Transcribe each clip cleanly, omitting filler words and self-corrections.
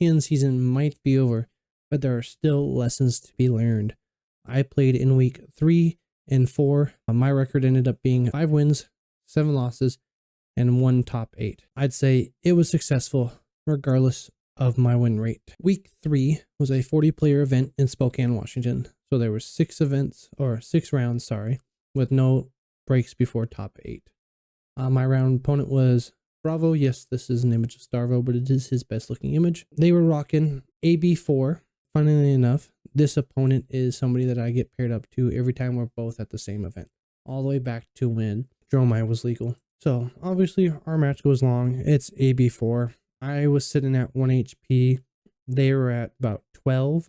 TN season might be over, but there are still lessons to be learned. I played in week 3 and 4. My record ended up being 5 wins, 7 losses, and 1 top 8. I'd say it was successful regardless of my win rate. Week 3 was a 40-player event in Spokane, Washington. So there were 6 rounds, with no breaks before top 8. My round opponent was Bravo. Yes, this is an image of Starvo, but it is his best looking image. They were rocking AB4. Funnily enough, this opponent is somebody that I get paired up to every time we're both at the same event, all the way back to when Dromai was legal. So obviously our match goes long. It's AB4. I was sitting at 1 HP. They were at about 12.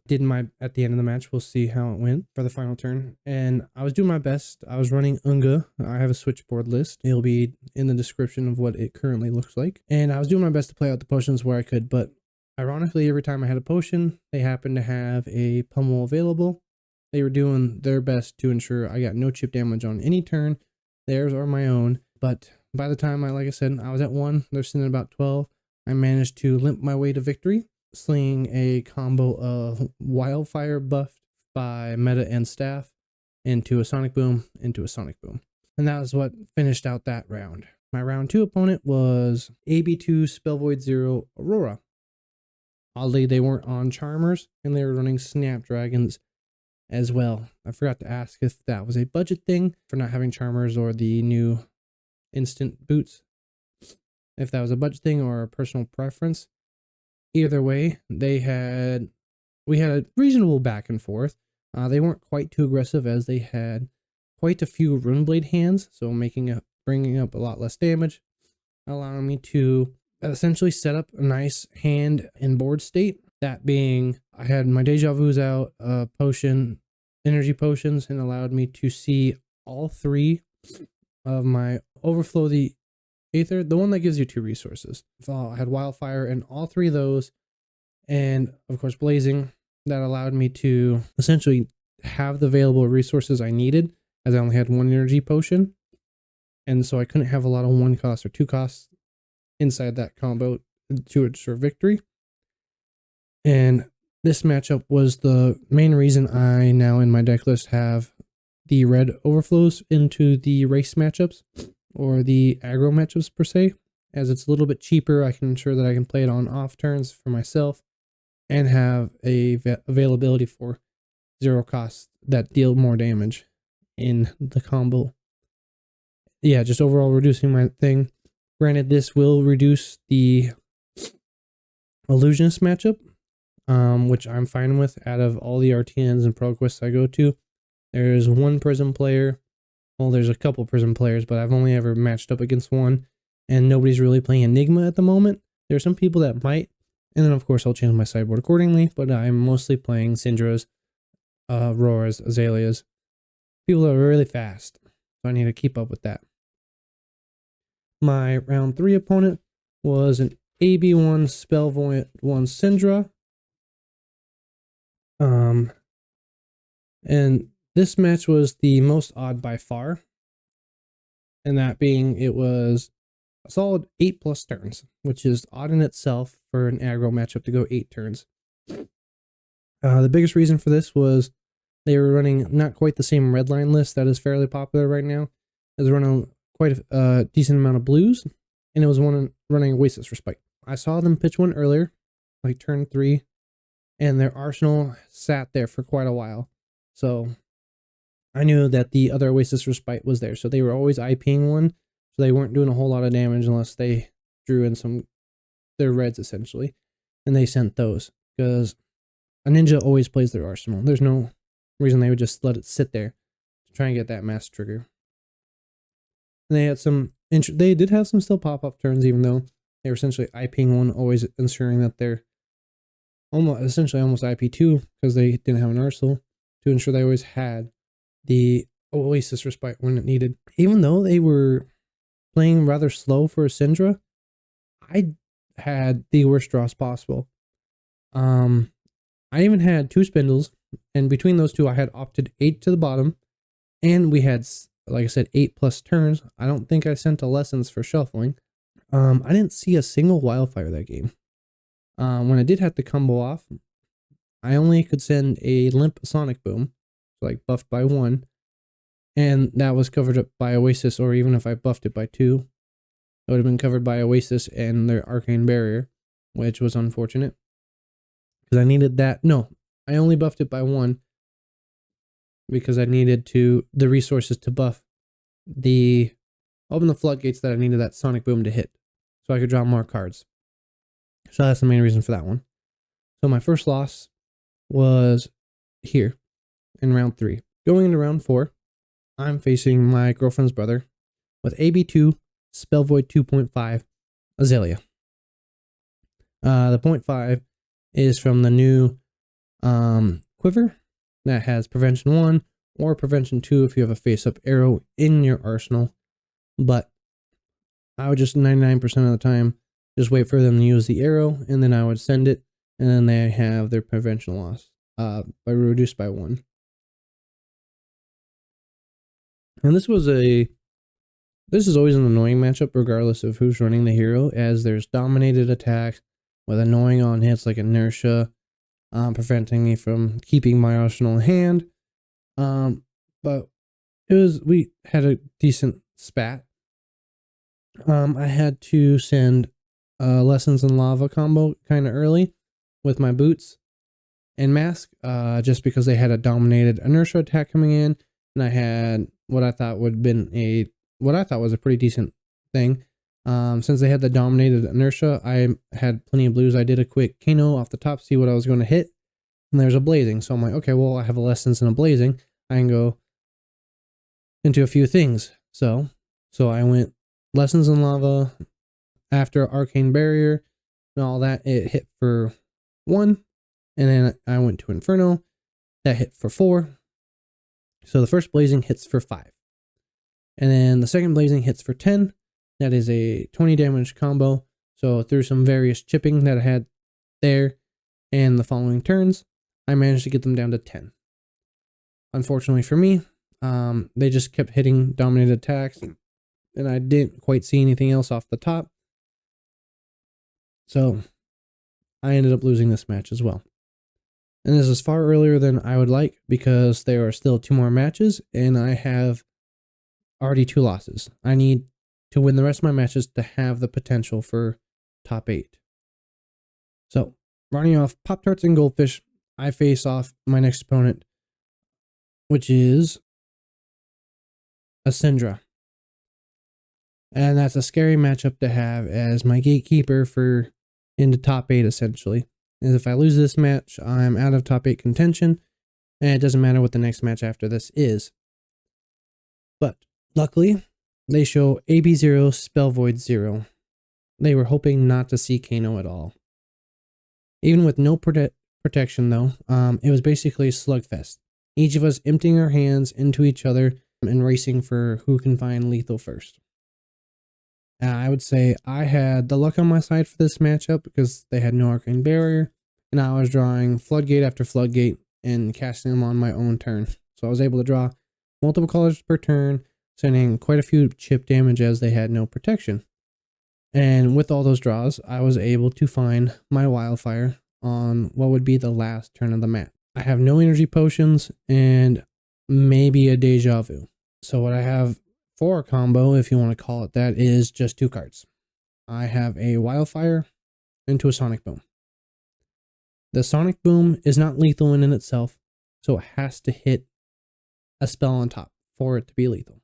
At the end of the match, we'll see how it went for the final turn. And I was doing my best. I was running Unga. I have a switchboard list. It'll be in the description of what it currently looks like. And I was doing my best to play out the potions where I could, but ironically, every time I had a potion, they happened to have a pummel available. They were doing their best to ensure I got no chip damage on any turn, theirs or my own. But by the time I was at 1, they're sitting at about 12. I managed to limp my way to victory, slinging a combo of wildfire buffed by meta and staff into a sonic boom, And that was what finished out that round. My round 2 opponent was AB2 Spellvoid 0 Aurora. Oddly, they weren't on Charmers, and they were running Snapdragons as well. I forgot to ask if that was a budget thing for not having Charmers or the new instant boots. If that was a budget thing or a personal preference. Either way, we had a reasonable back and forth. They weren't quite too aggressive as they had quite a few Runeblade hands, so bringing up a lot less damage, allowing me to essentially set up a nice hand in board state. That being, I had my Deja Vu's out, energy potions, and allowed me to see all 3 of my Overflow the Aether, the one that gives you 2 resources. So I had Wildfire and all 3 of those, and of course Blazing. That allowed me to essentially have the available resources I needed, as I only had 1 energy potion, and so I couldn't have a lot of 1 cost or 2 costs inside that combo to ensure victory. And this matchup was the main reason I now in my deck list have the red overflows into the race matchups, or the aggro matchups per se, as it's a little bit cheaper. I can ensure that I can play it on off turns for myself and have a availability for 0 costs that deal more damage in the combo. Yeah, just overall reducing my thing. Granted, this will reduce the Illusionist matchup, which I'm fine with. Out of all the RTNs and ProQuests I go to, there's 1 Prism player. Well, there's a couple Prism players, but I've only ever matched up against 1, and nobody's really playing Enigma at the moment. There are some people that might, and then of course I'll change my sideboard accordingly, but I'm mostly playing Syndra's, Auroras, Azaleas, people that are really fast, so I need to keep up with that. My round 3 opponent was an AB1 Spellvoid 1 Syndra. And this match was the most odd by far, and that being it was a solid 8+ turns, which is odd in itself for an aggro matchup to go 8 turns. The biggest reason for this was they were running not quite the same red line list that is fairly popular right now. It was running quite a decent amount of blues, and it was running Oasis Respite. I saw them pitch one earlier, like turn 3, and their arsenal sat there for quite a while. So I knew that the other Oasis Respite was there, so they were always IPing one, so they weren't doing a whole lot of damage unless they drew in their reds essentially, and they sent those, because a ninja always plays their arsenal. There's no reason they would just let it sit there to try and get that mass trigger. And they did have some still pop-up turns, even though they were essentially IPing one, always ensuring that they're almost IP2, because they didn't have an arsenal, to ensure they always had the Oasis Respite when it needed. Even though they were playing rather slow for a Syndra, I had the worst draws possible. I even had 2 spindles, and between those 2 I had opted 8 to the bottom, and we had, like I said, 8+ turns. I don't think I sent a lessons for shuffling. I didn't see a single wildfire that game. When I did have to combo off, I only could send a limp sonic boom, like buffed by 1, and that was covered up by Oasis, or even if I buffed it by 2, it would have been covered by Oasis and their arcane barrier, which was unfortunate because I needed that. No, I only buffed it by 1 because I needed the resources to buff open the floodgates that I needed that sonic boom to hit, so I could draw more cards. So that's the main reason for that one. So my first loss was here in round 3. Going into round 4, I'm facing my girlfriend's brother with AB2, Spell Void 2.5, Azalea. The 0.5 is from the new quiver that has Prevention 1 or Prevention 2 if you have a face-up arrow in your arsenal. But I would just 99% of the time just wait for them to use the arrow, and then I would send it, and then they have their prevention loss by reduced by 1. And this is always an annoying matchup regardless of who's running the hero, as there's dominated attacks with annoying on hits like inertia, preventing me from keeping my arsenal in hand. But we had a decent spat. I had to send Lessons in Lava combo kind of early with my boots and mask, just because they had a dominated inertia attack coming in, and I had what I thought was a pretty decent thing. Since they had the dominated inertia, I had plenty of blues. I did a quick Kano off the top, see what I was going to hit, and there's a blazing. So I'm like, okay, well, I have a lessons in a blazing. I can go into a few things. So I went Lessons in Lava after Arcane Barrier and all that. It hit for 1, and then I went to Inferno. That hit for 4. So the first blazing hits for 5. And then the second blazing hits for 10. That is a 20 damage combo. So through some various chipping that I had there and the following turns, I managed to get them down to 10. Unfortunately for me, they just kept hitting dominated attacks, and I didn't quite see anything else off the top. So I ended up losing this match as well. And this is far earlier than I would like because there are still 2 more matches, and I have already 2 losses. I need to win the rest of my matches to have the potential for top 8. So, running off Pop-Tarts and Goldfish, I face off my next opponent, which is a Syndra. And that's a scary matchup to have as my gatekeeper for into top 8 essentially. And if I lose this match, I'm out of top 8 contention, and it doesn't matter what the next match after this is. But luckily, they show AB0 Spell Void 0. They were hoping not to see Kano at all. Even with no protection though, it was basically a slugfest. Each of us emptying our hands into each other and racing for who can find lethal first. I would say I had the luck on my side for this matchup because they had no arcane barrier, and I was drawing floodgate after floodgate and casting them on my own turn. So I was able to draw multiple colors per turn, sending quite a few chip damage as they had no protection. And with all those draws, I was able to find my wildfire on what would be the last turn of the map. I have no energy potions and maybe a deja vu. So what I have for a combo, if you want to call it that, is just 2 cards. I have a wildfire into a sonic boom. The sonic boom is not lethal in itself, so it has to hit a spell on top for it to be lethal.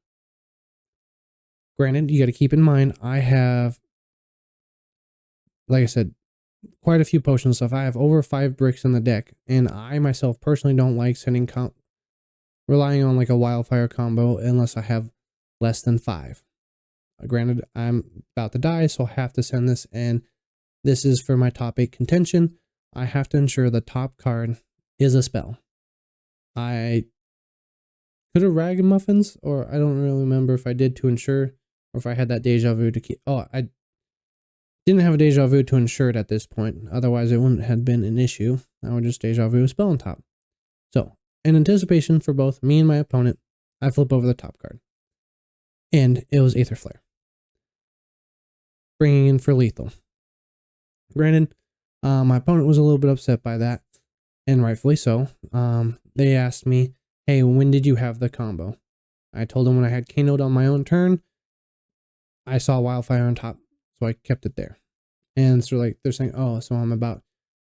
Granted, you got to keep in mind, I have, like I said, quite a few potion stuff. I have over 5 bricks in the deck, and I myself personally don't like relying on like a wildfire combo unless I have less than 5. Granted, I'm about to die, so I have to send this, and this is for my top 8 contention. I have to ensure the top card is a spell. I could have Ragamuffins, or I don't really remember if I did to ensure, or if I had that deja vu to keep. Oh, I didn't have a deja vu to ensure it at this point. Otherwise, it wouldn't have been an issue. I would just deja vu a spell on top. So, in anticipation for both me and my opponent, I flip over the top card. And it was Aether Flare, bringing in for lethal. Granted, My opponent was a little bit upset by that, and rightfully so. They asked me, hey, when did you have the combo? I told them when I had Kano'd on my own turn, I saw Wildfire on top, so I kept it there. And so like they're saying, oh, so I'm about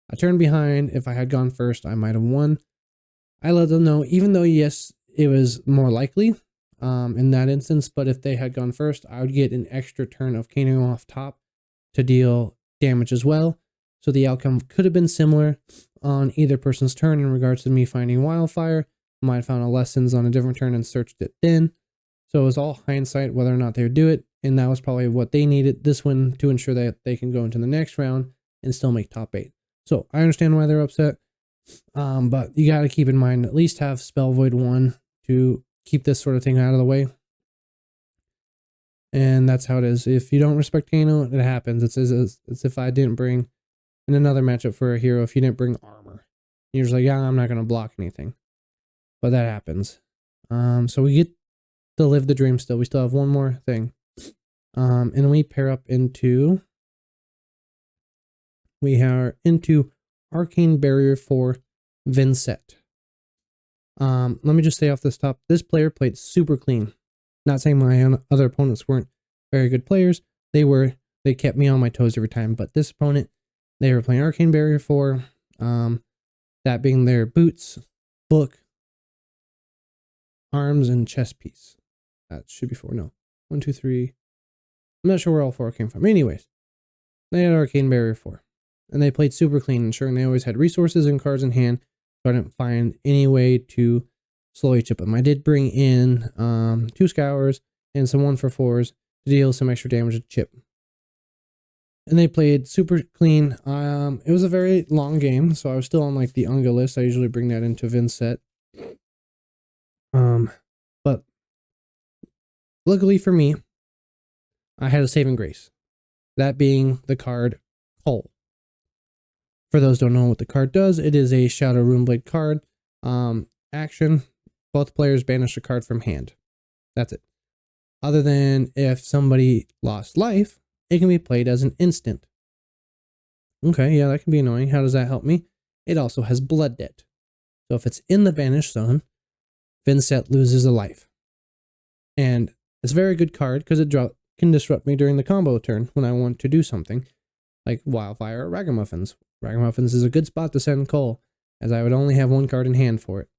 a turn behind. If I had gone first, I might have won. I let them know, even though yes, it was more likely in that instance, but if they had gone first, I would get an extra turn of Kano off top to deal damage as well. So the outcome could have been similar on either person's turn in regards to me finding Wildfire. I might have found a lessons on a different turn and searched it then. So it was all hindsight whether or not they would do it. And that was probably what they needed this win to ensure that they can go into the next round and still make top 8. So I understand why they're upset. But you got to keep in mind, at least have Spell Void 1 to keep this sort of thing out of the way. And that's how it is. If you don't respect Kano, it happens. It's if I didn't bring in another matchup for a hero, if you didn't bring armor. You're just like, yeah, I'm not going to block anything. But that happens. So we get to live the dream still. We still have one more thing. And we pair up into... We are into Arcane Barrier for Vincent. Let me just say off this top, this player played super clean. Not saying my other opponents weren't very good players. They kept me on my toes every time. But this opponent, they were playing Arcane Barrier 4. That being their boots, book, arms, and chest piece. That should be 4. No. 1, 2, 3. I'm not sure where all 4 came from. Anyways, they had Arcane Barrier 4. And they played super clean, ensuring they always had resources and cards in hand. So I didn't find any way to slowly chip them. I did bring in 2 Scours and some 1-for-4s to deal some extra damage to chip. And they played super clean. It was a very long game, so I was still on like the Unga list. I usually bring that into Vincent. But luckily for me, I had a saving grace. That being the card Cole. For those who don't know what the card does, it is a Shadow Runeblade card. Action, both players banish a card from hand. That's it. Other than if somebody lost life, it can be played as an instant. Okay, yeah, that can be annoying. How does that help me? It also has Blood Debt. So if it's in the banished zone, Vincent loses a life. And it's a very good card because it can disrupt me during the combo turn when I want to do something, like Wildfire or Ragamuffins. Ragamuffins is a good spot to send Cole, as I would only have 1 card in hand for it.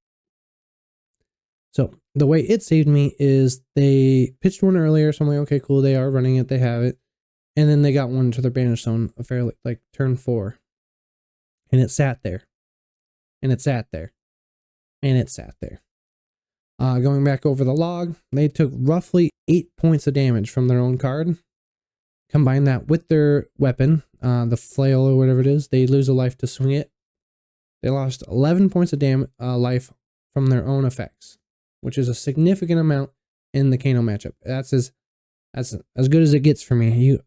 So the way it saved me is they pitched 1 earlier, so I'm like, okay, cool, they are running it, they have it. And then they got 1 to their banish zone, a fairly, like turn 4. And it sat there. And it sat there. And it sat there. Going back over the log, they took roughly 8 points of damage from their own card. Combine that with their weapon, the flail or whatever it is, they lose a life to swing it. They lost 11 points of life from their own effects, which is a significant amount in the Kano matchup. That's as good as it gets for me.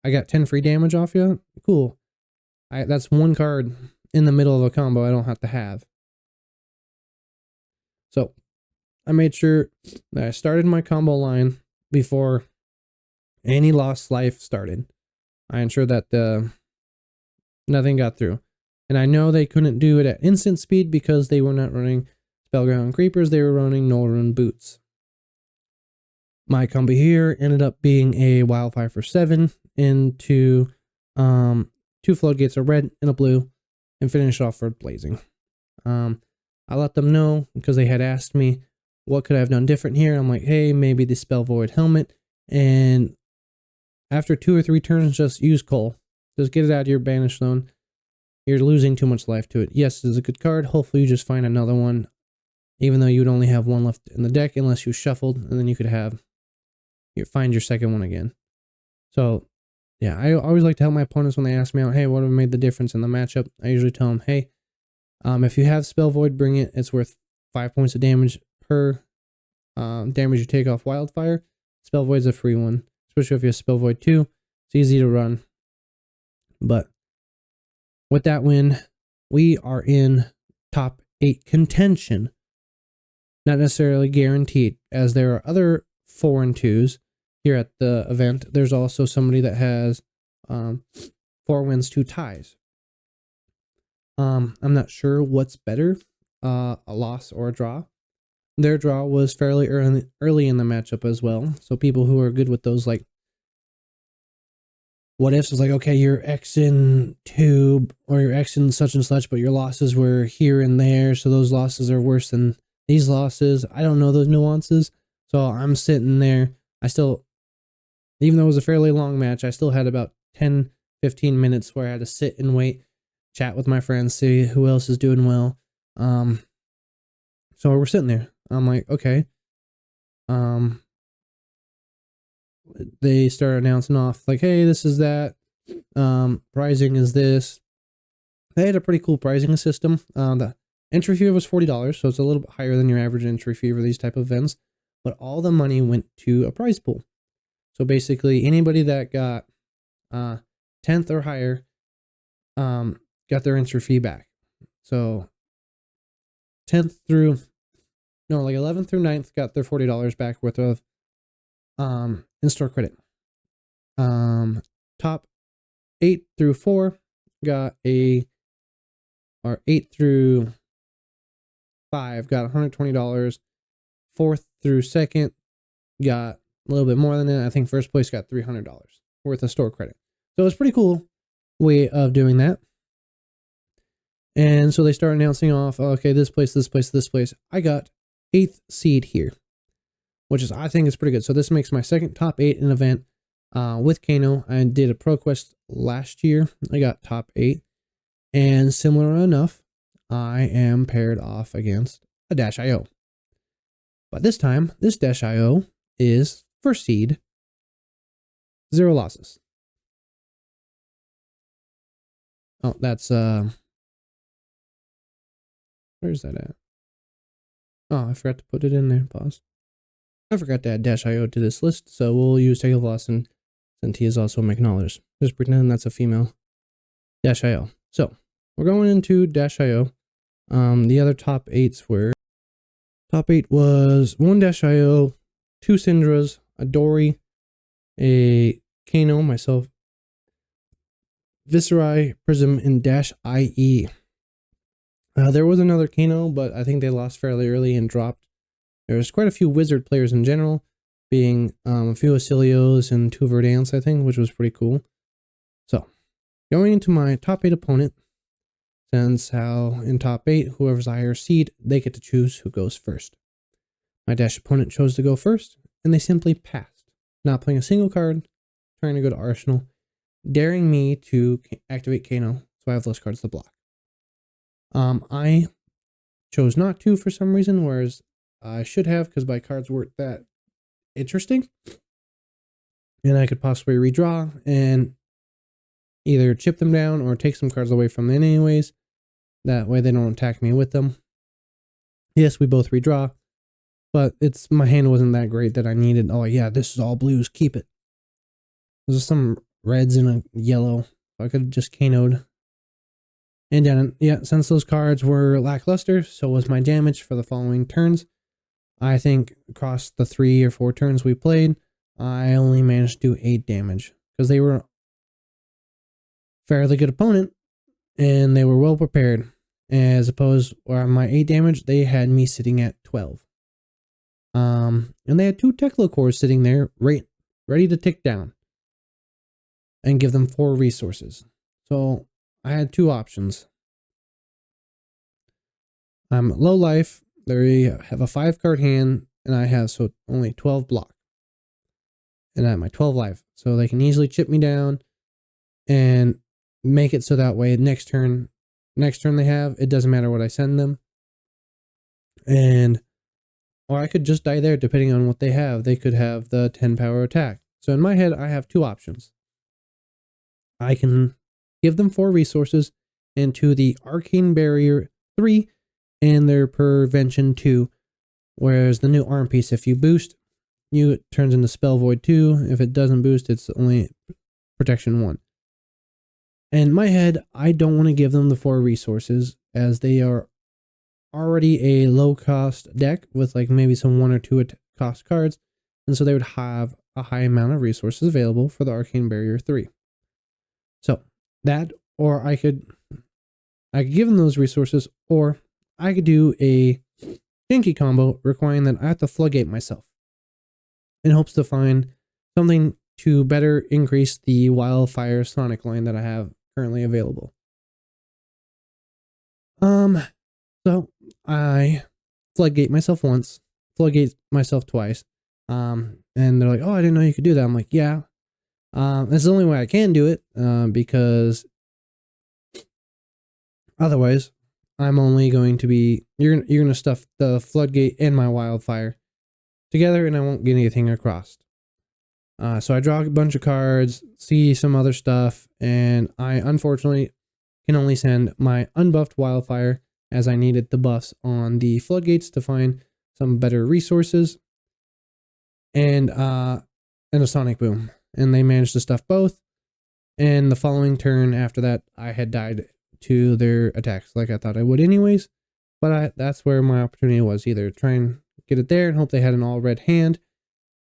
I got 10 free damage off you. Cool. That's 1 card in the middle of a combo I don't have to have. So I made sure that I started my combo line before any lost life started. I ensured that nothing got through. And I know they couldn't do it at instant speed because they were not running Spellground Creepers, they were running Null-Rune Boots. My combo here ended up being a Wildfire for 7 into 2 Floodgates, a red and a blue, and finish off for Blazing. I let them know because they had asked me what could I have done different here. I'm like, hey, maybe the Spell Void helmet. And after 2 or 3 turns, just use Cole. Just get it out of your banish zone. You're losing too much life to it. Yes, it's a good card. Hopefully you just find another one, even though you would only have 1 left in the deck unless you shuffled, and then you could find your second one again. So yeah, I always like to help my opponents when they ask me out, hey, what have made the difference in the matchup? I usually tell them, hey, if you have Spell Void, bring it. It's worth 5 points of damage per damage you take off Wildfire. Spell Void's a free one, especially if you have Spell Void 2. It's easy to run. But with that win, we are in top 8 contention. Not necessarily guaranteed, as there are other 4 and 2s here at the event. There's also somebody that has 4 wins, 2 ties. I'm not sure what's better, a loss or a draw. Their draw was fairly early in the matchup as well. So people who are good with those like what ifs is like, okay, you're X in 2 or you're X in such and such, but your losses were here and there. So those losses are worse than these losses. I don't know those nuances. So I'm sitting there. I still, even though it was a fairly long match, I still had about 10, 15 minutes where I had to sit and wait, chat with my friends, see who else is doing well. So we're sitting there. I'm like, okay. They start announcing off like, hey, this is that. Pricing is this. They had a pretty cool pricing system. The entry fee was $40, so it's a little bit higher than your average entry fee for these type of events. But all the money went to a prize pool. So basically, anybody that got 10th or higher got their entry fee back. So 11th through 9th got their $40 back worth of in-store credit. Top 8 through 4 got or 8 through 5 got $120. 4th through 2nd got a little bit more than that. I think first place got $300 worth of store credit. So it's pretty cool way of doing that. And so they start announcing off, okay, this place, this place, this place. I got 8th seed here, which is, I think is pretty good. So this makes my second top 8 in event with Kano. I did a Pro Quest last year. I got top 8. And similar enough, I am paired off against a Dash.io. But this time, this Dash.io is first seed, 0 losses. Oh, that's, where's that at? Oh, I forgot to put it in there. Pause. I forgot to add Dash.io to this list, so we'll use Take of Lawson since he is also McNaughter's. Just pretend that's a female Dash.io. So, we're going into Dash.io. The other top 8s were, top 8 was 1 Dash.io, 2 Syndras, a Dory, a Kano, myself, Viserai, Prism, and Dash.IE. There was another Kano, but I think they lost fairly early and dropped. There's quite a few Wizard players in general, being a few Acilios and 2 Verdance, I think, which was pretty cool. So, going into my top 8 opponent, since how in top 8, whoever's a higher seed, they get to choose who goes first. My Dash opponent chose to go first, and they simply passed, not playing a single card, trying to go to Arsenal, daring me to activate Kano, so I have less cards to block. I chose not to for some reason, whereas I should have, because my cards weren't that interesting. And I could possibly redraw and either chip them down or take some cards away from them anyways. That way they don't attack me with them. Yes, we both redraw, but my hand wasn't that great that I needed, oh yeah, this is all blues, keep it. There's some reds and a yellow. I could have just Kano'd. And then, yeah, since those cards were lackluster, so was my damage for the following turns. I think across the 3 or 4 turns we played, I only managed to do 8 damage. Because they were a fairly good opponent, and they were well prepared. As opposed, where my 8 damage, they had me sitting at 12. And they had 2 Tekla cores sitting there, ready to tick down. And give them 4 resources. So, I had 2 options. I'm low life. They have a 5-card hand, and I have only 12 block. And I have my 12 life. So they can easily chip me down and make it so that way next turn they have, it doesn't matter what I send them. Or I could just die there depending on what they have. They could have the 10 power attack. So in my head, I have 2 options. I can give them 4 resources into the Arcane Barrier 3 and their Prevention 2. Whereas the new arm piece, if you boost, it turns into Spell Void 2. If it doesn't boost, it's only Protection 1. In my head, I don't want to give them the 4 resources as they are already a low cost deck with like maybe some 1 or 2 cost cards. And so they would have a high amount of resources available for the Arcane Barrier 3. So that, or I could I could give them those resources, or I could do a janky combo requiring that I have to floodgate myself in hopes to find something to better increase the wildfire sonic line that I have currently available. So I floodgate myself once, floodgate myself twice. And they're like, "Oh, I didn't know you could do that." I'm like, "Yeah." That's the only way I can do it, because otherwise I'm only going to be, you're going to stuff the floodgate and my wildfire together and I won't get anything across. So I draw a bunch of cards, see some other stuff, and I unfortunately can only send my unbuffed wildfire, as I needed the buffs on the floodgates to find some better resources, and a sonic boom. And they managed to stuff both. And the following turn after that, I had died to their attacks like I thought I would anyways. But that's where my opportunity was, either try and get it there and hope they had an all red hand.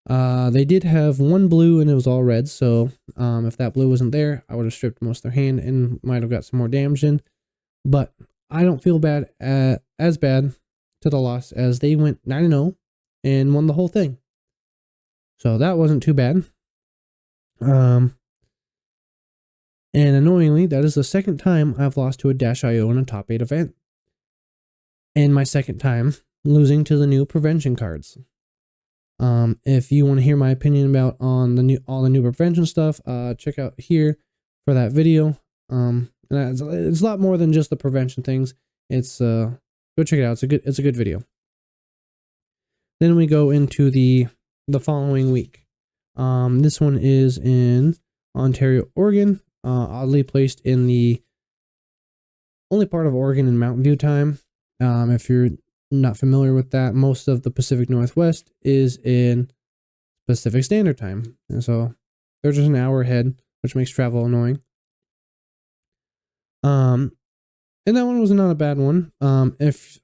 They did have one blue and it was all red, so if that blue wasn't there, I would have stripped most of their hand and might have got some more damage in. But I don't feel bad as bad to the loss, as they went 9-0 and won the whole thing. So that wasn't too bad. And annoyingly, that is the second time I've lost to a -IO in a top 8 event. And my second time losing to the new prevention cards. If you want to hear my opinion about all the new prevention stuff, check out here for that video. And it's a lot more than just the prevention things. It's go check it out. It's a good video. Then we go into the following week. This one is in Ontario, Oregon. Oddly placed in the only part of Oregon in Mountain View time. If you're not familiar with that, most of the Pacific Northwest is in Pacific Standard Time, and so they're just an hour ahead, which makes travel annoying. And that one was not a bad one. If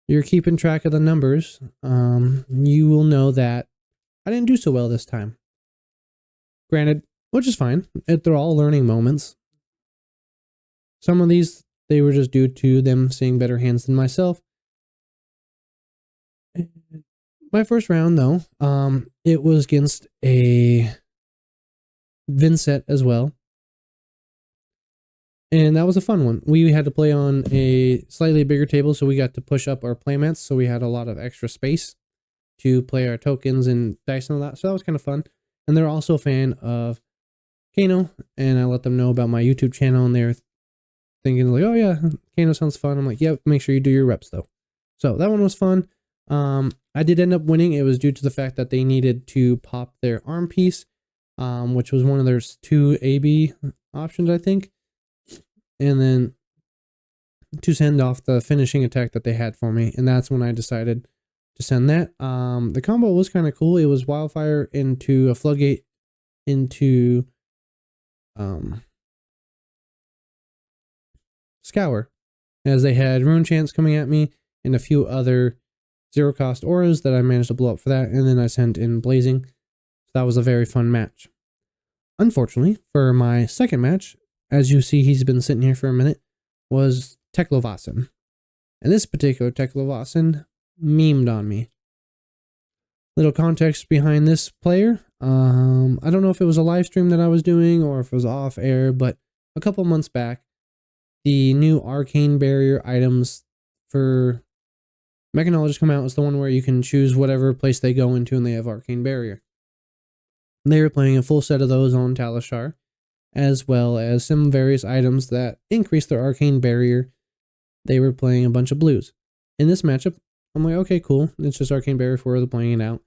you're keeping track of the numbers, you will know that I didn't do so well this time. Granted, which is fine. They're all learning moments. Some of these, they were just due to them seeing better hands than myself. My first round, though, it was against a Vincent as well. And that was a fun one. We had to play on a slightly bigger table, so we got to push up our playmats, so we had a lot of extra space to play our tokens and dice and all that. So that was kind of fun. And they're also a fan of Kano, and I let them know about my YouTube channel, and they're thinking like, "Oh yeah, Kano sounds fun." I'm like, "Yeah, make sure you do your reps though." So that one was fun. I did end up winning. It was due to the fact that they needed to pop their arm piece, which was one of their 2 AB options, I think, and then to send off the finishing attack that they had for me. And that's when I decided to send that. The combo was kind of cool. It was wildfire into a floodgate into Scour, as they had Rune Chance coming at me and a few other 0-cost auras that I managed to blow up for that, and then I sent in Blazing. So that was a very fun match. Unfortunately, for my second match, as you see he's been sitting here for a minute, was Teklovasin. And this particular Teklovasin memed on me. Little context behind this player. I don't know if it was a live stream that I was doing or if it was off air, but a couple months back, the new Arcane Barrier items for Mechanologists come out. It's the one where you can choose whatever place they go into and they have Arcane Barrier. They were playing a full set of those on Talishar, as well as some various items that increase their Arcane Barrier. They were playing a bunch of blues. In this matchup, I'm like, okay, cool. It's just Arcane Barrier for the playing it out.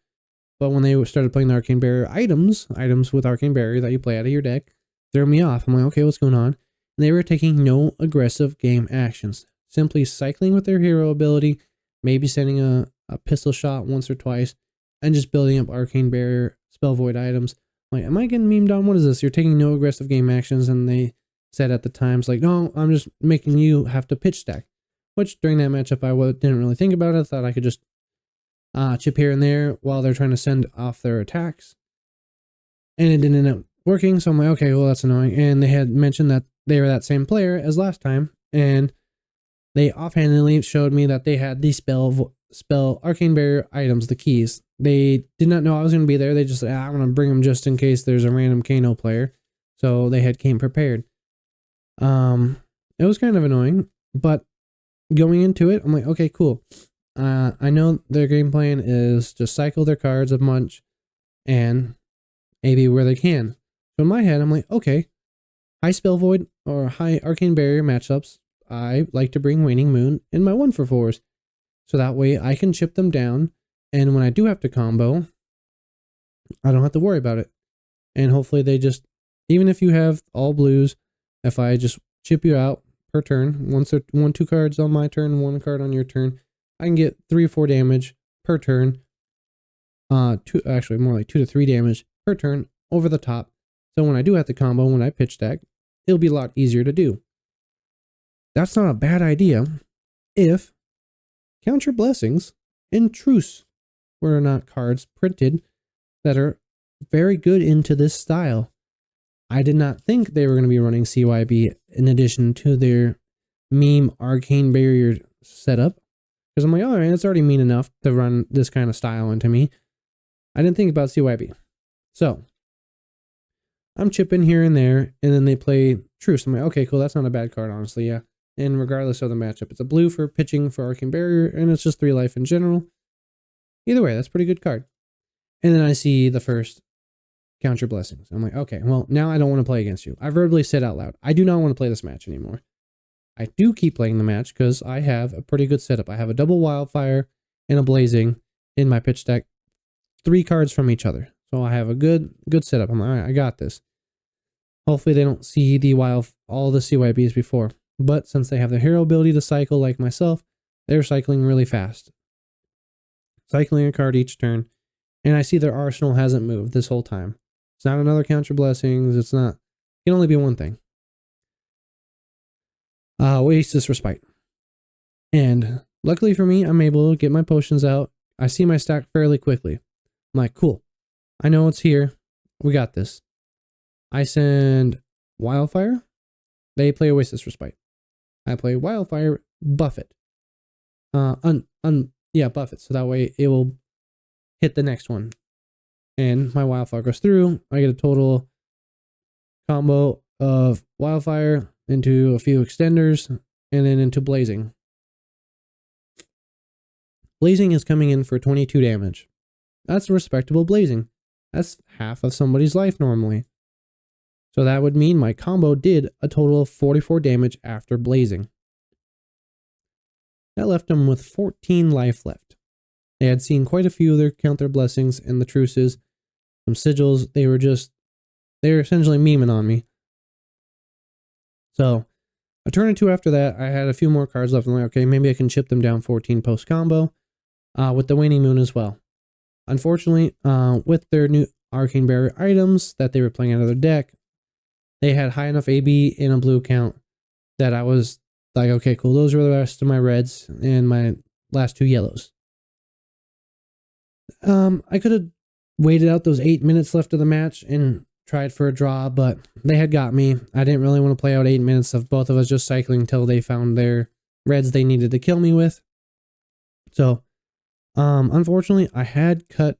But when they started playing the Arcane Barrier items with Arcane Barrier that you play out of your deck, threw me off. I'm like, okay, what's going on? And they were taking no aggressive game actions. Simply cycling with their hero ability, maybe sending a pistol shot once or twice, and just building up Arcane Barrier, Spell Void items. I'm like, am I getting memed on? What is this? You're taking no aggressive game actions. And they said at the times, like, no, I'm just making you have to pitch stack. Which during that matchup, I didn't really think about it. I thought I could just chip here and there while they're trying to send off their attacks. And it didn't end up working. So I'm like, okay, well, that's annoying. And they had mentioned that they were that same player as last time. and they offhandedly showed me that they had the spell arcane barrier items, the keys. They did not know I was going to be there. They just said, I'm going to bring them just in case there's a random Kano player. So they came prepared. It was kind of annoying, but going into it, I'm like, okay, cool. I know their game plan is just cycle their cards a bunch and AB where they can. So in my head, I'm like, okay, high spell void or high arcane barrier matchups, I like to bring Waning Moon in my 1-for-4s. So that way I can chip them down. And when I do have to combo, I don't have to worry about it. And hopefully they just, even if you have all blues, if I just chip you out per turn, 2 cards on my turn, 1 card on your turn, I can get 3 or 4 damage per turn. Actually more like 2 to 3 damage per turn over the top. So when I do have to combo, when I pitch deck, it'll be a lot easier to do. That's not a bad idea if Count Your Blessings and Truce were not cards printed that are very good into this style. I did not think they were going to be running CYB in addition to their meme arcane barrier setup. Because I'm like, all right, it's already mean enough to run this kind of style into me. I didn't think about CYB. So I'm chipping here and there, and then they play Truce. I'm like, okay, cool, that's not a bad card, honestly, yeah. And regardless of the matchup, it's a blue for pitching for Arcane Barrier, and it's just 3 life in general. Either way, that's a pretty good card. And then I see the first Count Your Blessings. I'm like, okay, well, now I don't want to play against you. I verbally said out loud, I do not want to play this match anymore. I do keep playing the match because I have a pretty good setup. I have a double Wildfire and a Blazing in my pitch deck, 3 cards from each other. So I have a good setup. I'm like, all right, I got this. Hopefully they don't see all the CYBs before. But since they have the hero ability to cycle like myself, they're cycling really fast. Cycling a card each turn. And I see their arsenal hasn't moved this whole time. It's not another Count Your Blessings. It's not. It can only be one thing. Oasis Respite. And luckily for me, I'm able to get my potions out. I see my stack fairly quickly. I'm like, cool. I know it's here. We got this. I send Wildfire. They play Oasis Respite. I play Wildfire, buff it. Buff it. So that way it will hit the next one. And my Wildfire goes through. I get a total combo of Wildfire into a few extenders and then into Blazing. Blazing is coming in for 22 damage. That's a respectable Blazing. That's half of somebody's life normally. So that would mean my combo did a total of 44 damage after Blazing. That left them with 14 life left. They had seen quite a few of their counter blessings in the truces, some sigils. They were essentially memeing on me. So a turn or two after that, I had a few more cards left. I'm like, okay, maybe I can chip them down 14 post combo with the Waning Moon as well. Unfortunately, with their new Arcane Barrier items that they were playing out of their deck, they had high enough AB in a blue count that I was like, okay, cool. Those were the rest of my reds and my last 2 yellows. I could have waited out those 8 minutes left of the match and tried for a draw, but they had got me. I didn't really want to play out 8 minutes of both of us just cycling until they found their reds they needed to kill me with. So, unfortunately, I had cut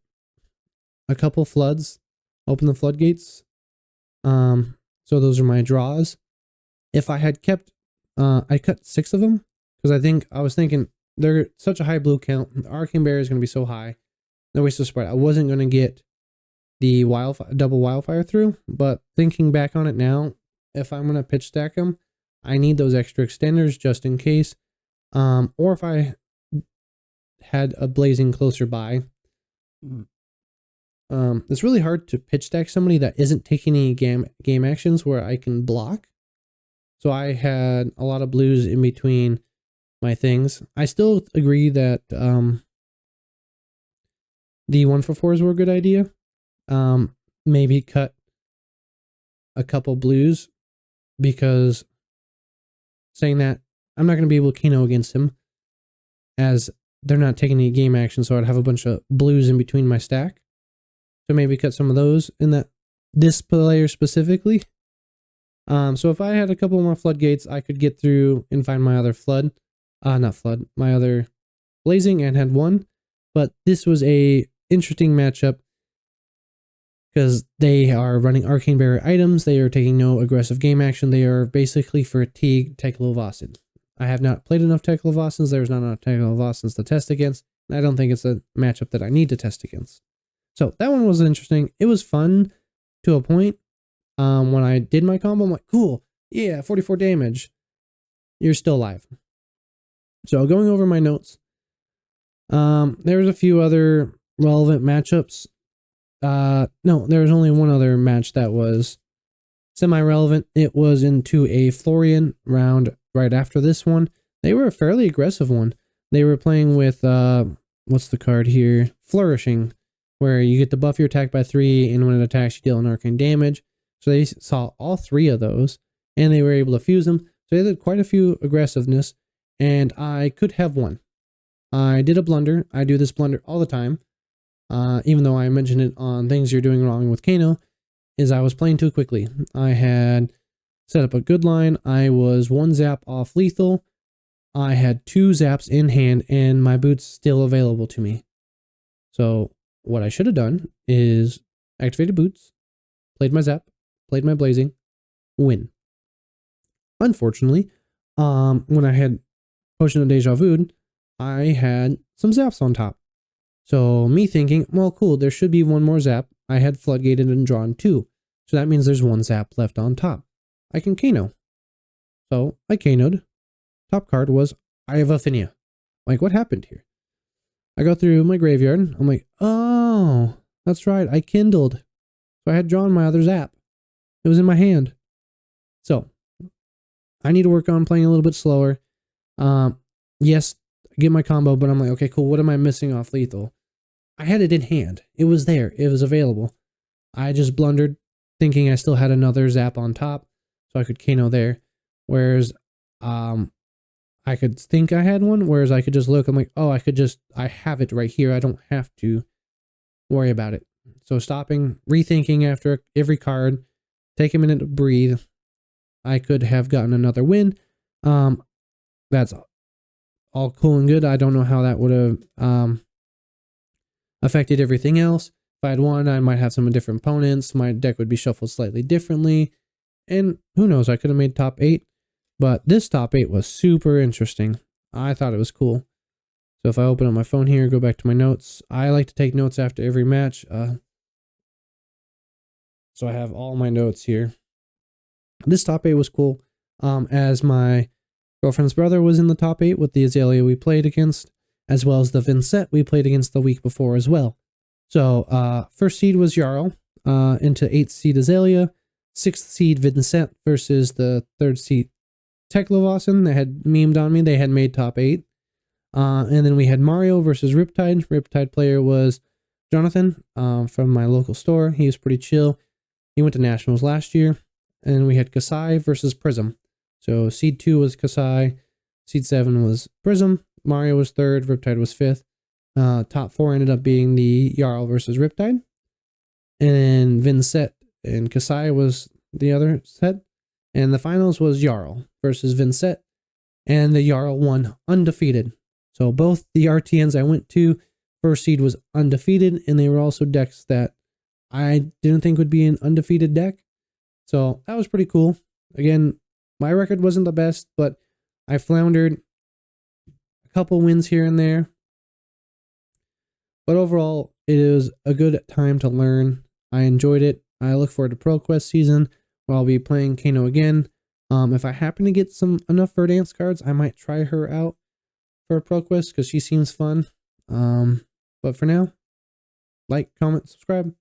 a couple floods, open the floodgates. So those are my draws. If I had kept, I cut 6 of them because I was thinking they're such a high blue count. The Arcane Barrier is going to be so high. No waste of spread. I wasn't going to get the double Wildfire through, but thinking back on it now, if I'm going to pitch stack them, I need those extra extenders just in case. Or if I had a Blazing closer by. It's really hard to pitch stack somebody that isn't taking any game actions where I can block. So I had a lot of blues in between my things. I still agree that the 1-for-4s were a good idea. Maybe cut a couple blues because saying that I'm not going to be able to Kano against him as they're not taking any game action. So I'd have a bunch of blues in between my stack. So maybe cut some of those in this player specifically. So if I had a couple more floodgates, I could get through and find my other my other blazing, and had one. But this was a interesting matchup because they are running arcane barrier items. They are taking no aggressive game action. They are basically fatigue Teklovacin. I have not played enough Teklovacins. There's not enough Teklovacins to test against. And I don't think it's a matchup that I need to test against. So that one was interesting. It was fun to a point. When I did my combo, I'm like, cool, yeah, 44 damage. You're still alive. So going over my notes, there was a few other relevant matchups. No, there was only one other match that was semi-relevant. It was into a Florian round right after this one. They were a fairly aggressive one. They were playing with, what's the card here? Flourishing, where you get to buff your attack by 3, and when it attacks, you deal an arcane damage. So they saw all 3 of those, and they were able to fuse them. So they did quite a few aggressiveness, and I could have won. I did a blunder. I do this blunder all the time, even though I mentioned it on things you're doing wrong with Kano, is I was playing too quickly. I had set up a good line. I was 1 zap off lethal. I had 2 zaps in hand, and my boots still available to me. So what I should have done is activated boots, played my zap, played my blazing, win. Unfortunately, when I had Potion of Deja Vu, I had some zaps on top. So me thinking, well, cool, there should be 1 more zap. I had floodgated and drawn 2. So that means there's 1 zap left on top. I can Kano. So I Kano'd. Top card was Eye of Affinia. Like, what happened here? I go through my graveyard. I'm like, oh, that's right. I kindled. So I had drawn my other zap. It was in my hand. So I need to work on playing a little bit slower. Yes, get my combo, but I'm like, okay, cool. What am I missing off lethal? I had it in hand. It was there. It was available. I just blundered, thinking I still had another zap on top, so I could Kano there. Whereas, I could think I had one. Whereas I could just look. I'm like, oh, I have it right here. I don't have to worry about it. So stopping, rethinking after every card, take a minute to breathe. I could have gotten another win. That's all cool and good. I don't know how that would have affected everything else. If I had won, I might have some different opponents. My deck would be shuffled slightly differently. And who knows, I could have made top 8. But this top 8 was super interesting. I thought it was cool. So if I open up my phone here, go back to my notes. I like to take notes after every match. So I have all my notes here. This top 8 was cool. As my girlfriend's brother was in the top 8 with the Azalea we played against, as well as the Vincent we played against the week before as well. So first seed was Jarl into 8th seed Azalea, 6th seed Vincent versus the 3rd seed Teklovacin. They had memed on me. They had made top 8. And then we had Mario versus Riptide. Riptide player was Jonathan from my local store. He was pretty chill. He went to Nationals last year. And we had Kasai versus Prism. So seed 2 was Kasai. Seed 7 was Prism. Mario was 3rd. Riptide was 5th. Top 4 ended up being the Jarl versus Riptide. And then Vincent and Kasai was the other set. And the finals was Jarl versus Vincent. And the Jarl won undefeated. So both the RTNs I went to, first seed was undefeated. And they were also decks that I didn't think would be an undefeated deck. So that was pretty cool. Again, my record wasn't the best, but I floundered a couple wins here and there. But overall, it is a good time to learn. I enjoyed it. I look forward to ProQuest season, where I'll be playing Kano again. If I happen to get enough Verdansk cards, I might try her out for ProQuest because she seems fun. But for now, like, comment, subscribe.